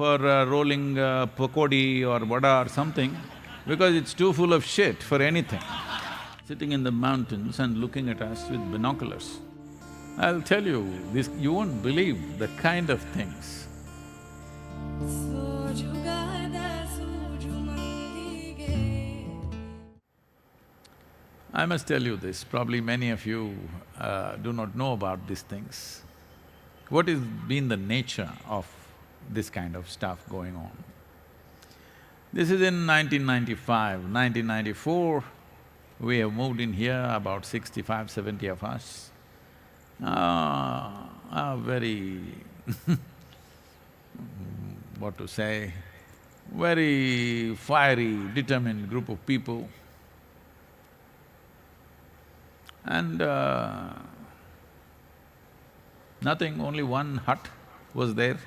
for rolling pakodi or vada or something, because it's too full of shit for anything. Sitting in the mountains and looking at us with binoculars. I'll tell you, this… you won't believe the kind of things. I must tell you this, probably many of you do not know about these things. What has been the nature of this kind of stuff going on? This is in 1995, 1994, we have moved in here, about 65, 70 of us. Very what to say, very fiery, determined group of people. And nothing, only one hut was there.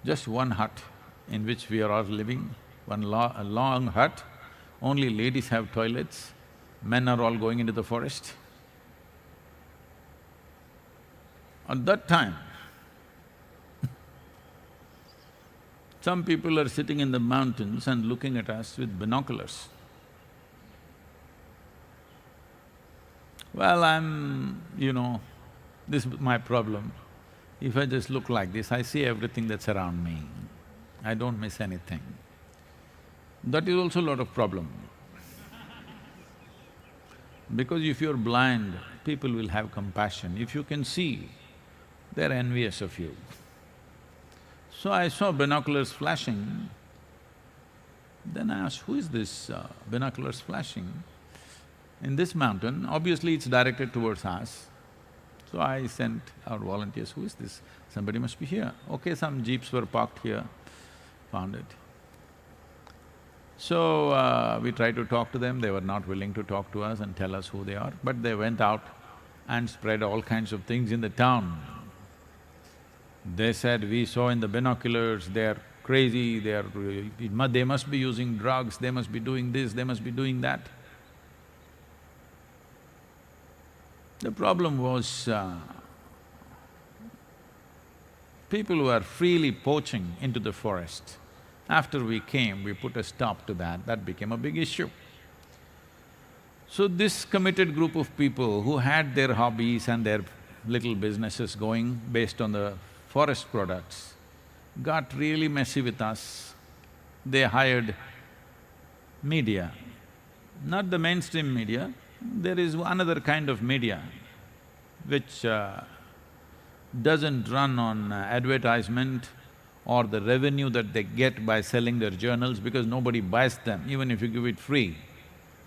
Just one hut in which we are all living, a long hut. Only ladies have toilets, men are all going into the forest. At that time, some people are sitting in the mountains and looking at us with binoculars. Well, this is my problem. If I just look like this, I see everything that's around me. I don't miss anything. That is also a lot of problem. Because if you're blind, people will have compassion. If you can see, they're envious of you. So I saw binoculars flashing. Then I asked, who is this binoculars flashing? In this mountain, obviously it's directed towards us. So I sent our volunteers, who is this? Somebody must be here. Okay, some jeeps were parked here, found it. So we tried to talk to them, they were not willing to talk to us and tell us who they are, but they went out and spread all kinds of things in the town. They said, we saw in the binoculars, they're crazy, they must be using drugs, they must be doing this, they must be doing that. The problem was, people who are freely poaching into the forest. After we came, we put a stop to that, that became a big issue. So this committed group of people who had their hobbies and their little businesses going based on the forest products got really messy with us. They hired media, not the mainstream media. There is another kind of media which doesn't run on advertisement or the revenue that they get by selling their journals, because nobody buys them. Even if you give it free,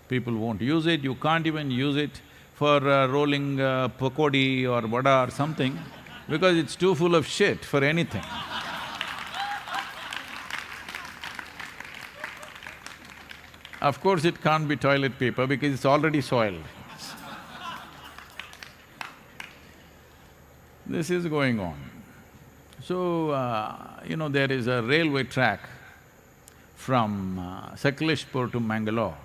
people won't use it. You can't even use it for rolling pakodi or vada or something, because it's too full of shit for anything. Of course, it can't be toilet paper because it's already soiled. This is going on. So, there is a railway track from Sakaleshpur to Mangalore,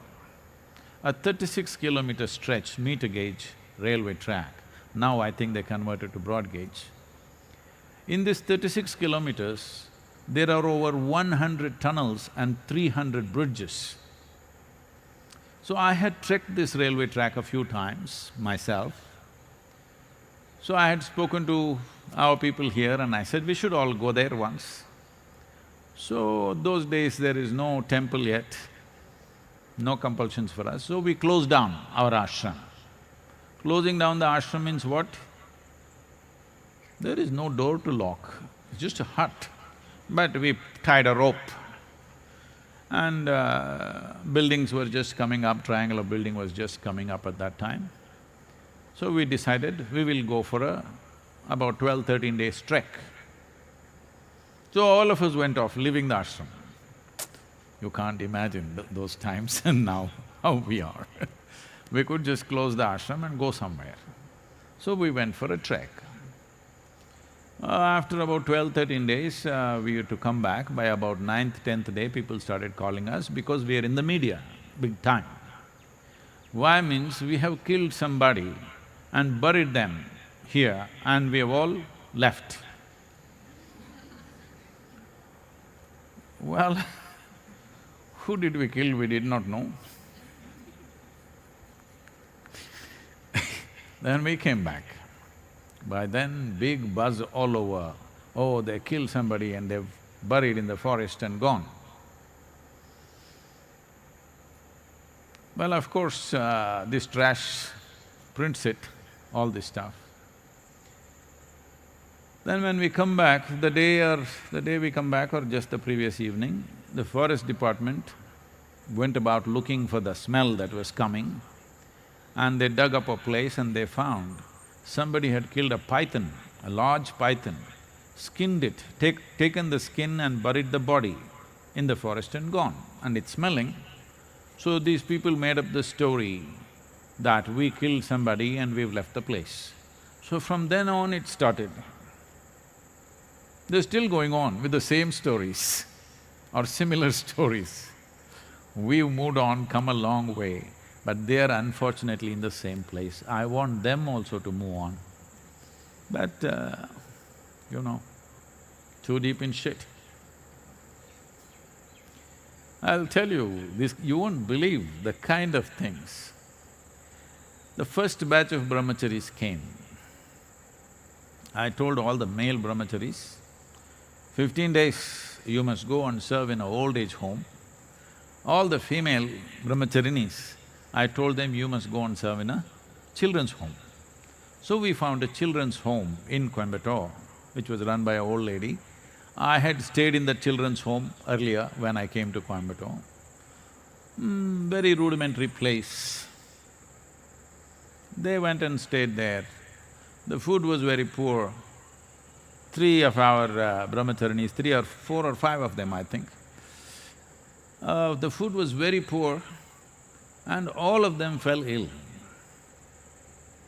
a 36-kilometer stretch, meter gauge railway track. Now I think they converted to broad gauge. In this 36 kilometers, there are over 100 tunnels and 300 bridges. So I had trekked this railway track a few times myself. So I had spoken to our people here and I said, we should all go there once. So those days there is no temple yet, no compulsions for us, so we closed down our ashram. Closing down the ashram means what? There is no door to lock, it's just a hut. But we tied a rope and buildings were just coming up, triangular building was just coming up at that time. So we decided we will go for about 12, 13 days trek. So all of us went off, leaving the ashram. You can't imagine those times and now how we are. We could just close the ashram and go somewhere. So we went for a trek. After about 12, 13 days, we had to come back. By about 9th, 10th day, people started calling us because we are in the media, big time. Why means we have killed somebody and buried them here and we have all left. Well, who did we kill, we did not know. Then we came back. By then, big buzz all over, oh, they killed somebody and they've buried in the forest and gone. Well, of course, this trash prints it, all this stuff. Then when we come back, the day we come back or just the previous evening, the forest department went about looking for the smell that was coming, and they dug up a place and they found somebody had killed a python, a large python, skinned it, taken the skin and buried the body in the forest and gone, and it's smelling. So these people made up the story that we killed somebody and we've left the place. So from then on it started. They're still going on with the same stories or similar stories. We've moved on, come a long way, but they're unfortunately in the same place. I want them also to move on. But, you know, too deep in shit. I'll tell you, you won't believe the kind of things. The first batch of brahmacharis came. I told all the male brahmacharis, 15 days you must go and serve in an old age home. All the female brahmacharinis, I told them you must go and serve in a children's home. So we found a children's home in Coimbatore, which was run by an old lady. I had stayed in the children's home earlier when I came to Coimbatore. Very rudimentary place. They went and stayed there. The food was very poor. Three of our brahmacharinis, 3 or 4 or 5 of them, I think. The food was very poor and all of them fell ill.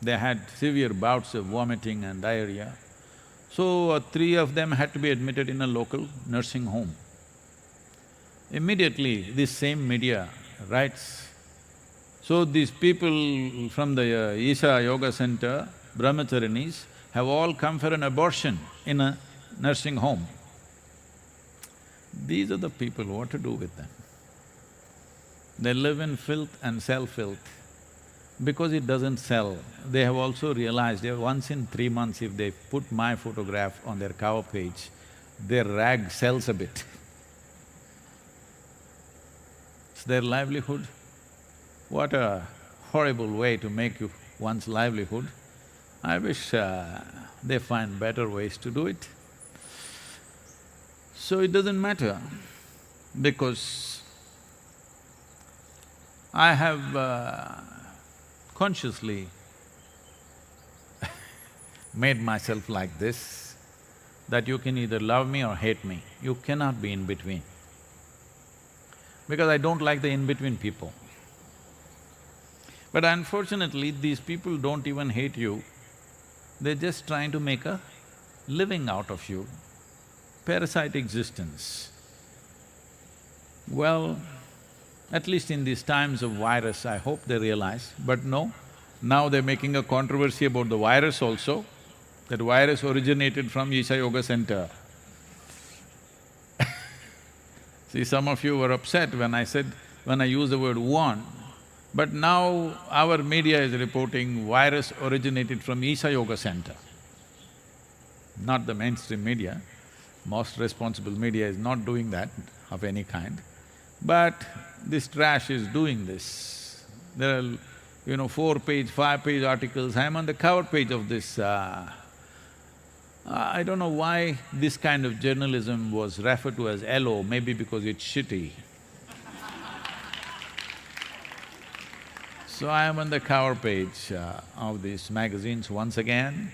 They had severe bouts of vomiting and diarrhea. So, 3 of them had to be admitted in a local nursing home. Immediately, this same media writes, so these people from the Isha Yoga Center, brahmacharinis, have all come for an abortion in a nursing home. These are the people, what to do with them? They live in filth and sell filth. Because it doesn't sell, they have also realized that once in 3 months if they put my photograph on their cover page, their rag sells a bit. It's their livelihood. What a horrible way to make one's livelihood. I wish they find better ways to do it. So it doesn't matter, because I have consciously made myself like this, that you can either love me or hate me, you cannot be in between. Because I don't like the in-between people. But unfortunately, these people don't even hate you, they're just trying to make a living out of you, parasite existence. Well, at least in these times of virus, I hope they realize, but no, now they're making a controversy about the virus also. That virus originated from Isha Yoga Center. See, some of you were upset when I used the word one, but now our media is reporting virus originated from Isha Yoga Center. Not the mainstream media. Most responsible media is not doing that of any kind. But this trash is doing this. There are, 4-page, 5-page articles, I'm on the cover page of this. I don't know why this kind of journalism was referred to as LO, maybe because it's shitty. So I am on the cover page of these magazines once again.